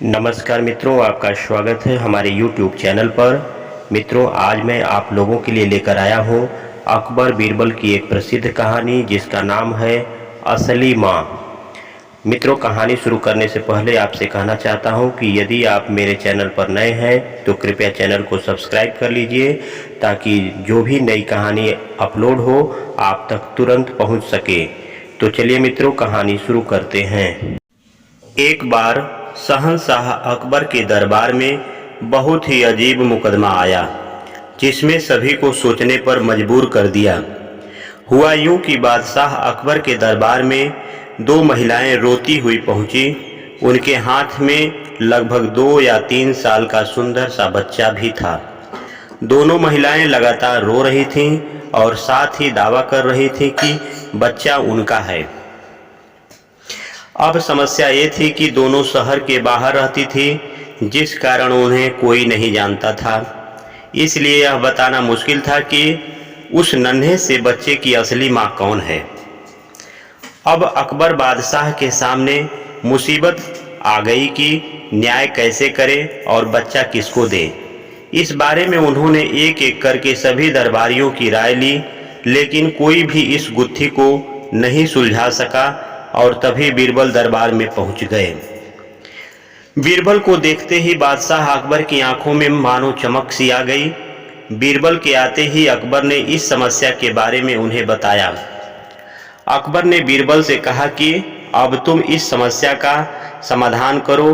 नमस्कार मित्रों, आपका स्वागत है हमारे YouTube चैनल पर। मित्रों, आज मैं आप लोगों के लिए लेकर आया हूँ अकबर बीरबल की एक प्रसिद्ध कहानी जिसका नाम है असली माँ। मित्रों, कहानी शुरू करने से पहले आपसे कहना चाहता हूँ कि यदि आप मेरे चैनल पर नए हैं तो कृपया चैनल को सब्सक्राइब कर लीजिए ताकि जो भी नई कहानी अपलोड हो आप तक तुरंत पहुँच सके। तो चलिए मित्रों, कहानी शुरू करते हैं। एक बार शहंशाह अकबर के दरबार में बहुत ही अजीब मुकदमा आया जिसमें सभी को सोचने पर मजबूर कर दिया। हुआ यूं कि बादशाह अकबर के दरबार में दो महिलाएं रोती हुई पहुंची। उनके हाथ में लगभग 2 या 3 साल का सुंदर सा बच्चा भी था। दोनों महिलाएं लगातार रो रही थीं और साथ ही दावा कर रही थीं कि बच्चा उनका है। अब समस्या ये थी कि दोनों शहर के बाहर रहती थी, जिस कारण उन्हें कोई नहीं जानता था। इसलिए यह बताना मुश्किल था कि उस नन्हे से बच्चे की असली माँ कौन है। अब अकबर बादशाह के सामने मुसीबत आ गई कि न्याय कैसे करे और बच्चा किसको दे। इस बारे में उन्होंने एक एक करके सभी दरबारियों की राय ली, लेकिन कोई भी इस गुत्थी को नहीं सुलझा सका। और तभी बीरबल दरबार में पहुंच गए। बीरबल को देखते ही बादशाह अकबर की आंखों में मानो चमक सी आ गई। बीरबल के आते ही अकबर ने इस समस्या के बारे में उन्हें बताया। अकबर ने बीरबल से कहा कि अब तुम इस समस्या का समाधान करो।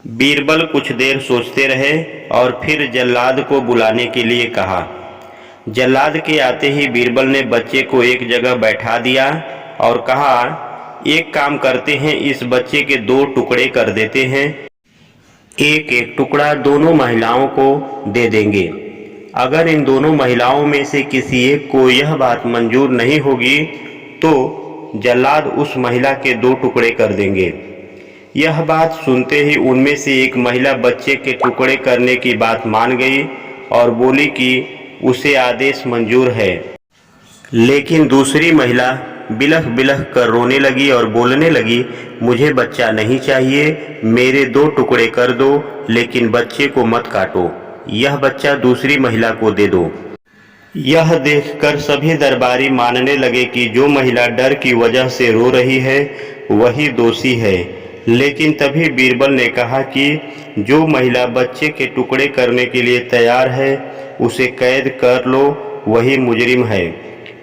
बीरबल कुछ देर सोचते रहे और फिर जल्लाद को बुलाने के लिए कहा। जल्लाद के आते ही बीरबल ने बच्चे को एक जगह बैठा दिया और कहा, एक काम करते हैं, इस बच्चे के 2 टुकड़े कर देते हैं। एक एक टुकड़ा दोनों महिलाओं को दे देंगे। अगर इन दोनों महिलाओं में से किसी एक को यह बात मंजूर नहीं होगी तो जल्लाद उस महिला के 2 टुकड़े कर देंगे। यह बात सुनते ही उनमें से एक महिला बच्चे के टुकड़े करने की बात मान गई और बोली कि उसे आदेश मंजूर है। लेकिन दूसरी महिला बिलख बिलख कर रोने लगी और बोलने लगी, मुझे बच्चा नहीं चाहिए, मेरे 2 टुकड़े कर दो, लेकिन बच्चे को मत काटो। यह बच्चा दूसरी महिला को दे दो। यह देखकर सभी दरबारी मानने लगे कि जो महिला डर की वजह से रो रही है वही दोषी है। लेकिन तभी बीरबल ने कहा कि जो महिला बच्चे के टुकड़े करने के लिए तैयार है उसे कैद कर लो, वही मुजरिम है।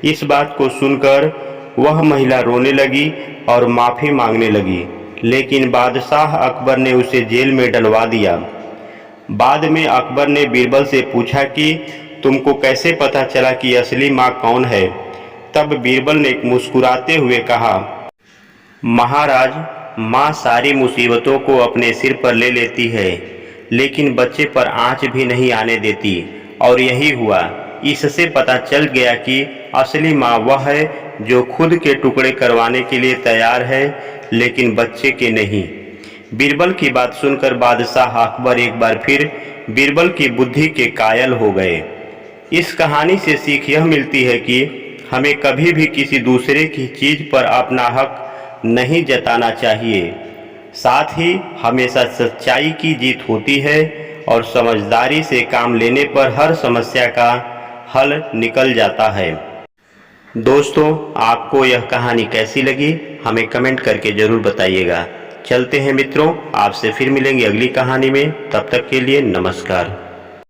इस बात को सुनकर वह महिला रोने लगी और माफ़ी मांगने लगी, लेकिन बादशाह अकबर ने उसे जेल में डलवा दिया। बाद में अकबर ने बीरबल से पूछा कि तुमको कैसे पता चला कि असली माँ कौन है। तब बीरबल ने मुस्कुराते हुए कहा, महाराज, माँ सारी मुसीबतों को अपने सिर पर ले लेती है, लेकिन बच्चे पर आँच भी नहीं आने देती। और यही हुआ। इससे पता चल गया कि असली माँ वह है जो खुद के टुकड़े करवाने के लिए तैयार है, लेकिन बच्चे के नहीं। बीरबल की बात सुनकर बादशाह अकबर एक बार फिर बीरबल की बुद्धि के कायल हो गए। इस कहानी से सीख यह मिलती है कि हमें कभी भी किसी दूसरे की चीज़ पर अपना हक नहीं जताना चाहिए। साथ ही हमेशा सच्चाई की जीत होती है और समझदारी से काम लेने पर हर समस्या का हल निकल जाता है। दोस्तों, आपको यह कहानी कैसी लगी हमें कमेंट करके ज़रूर बताइएगा। चलते हैं मित्रों, आपसे फिर मिलेंगे अगली कहानी में। तब तक के लिए नमस्कार।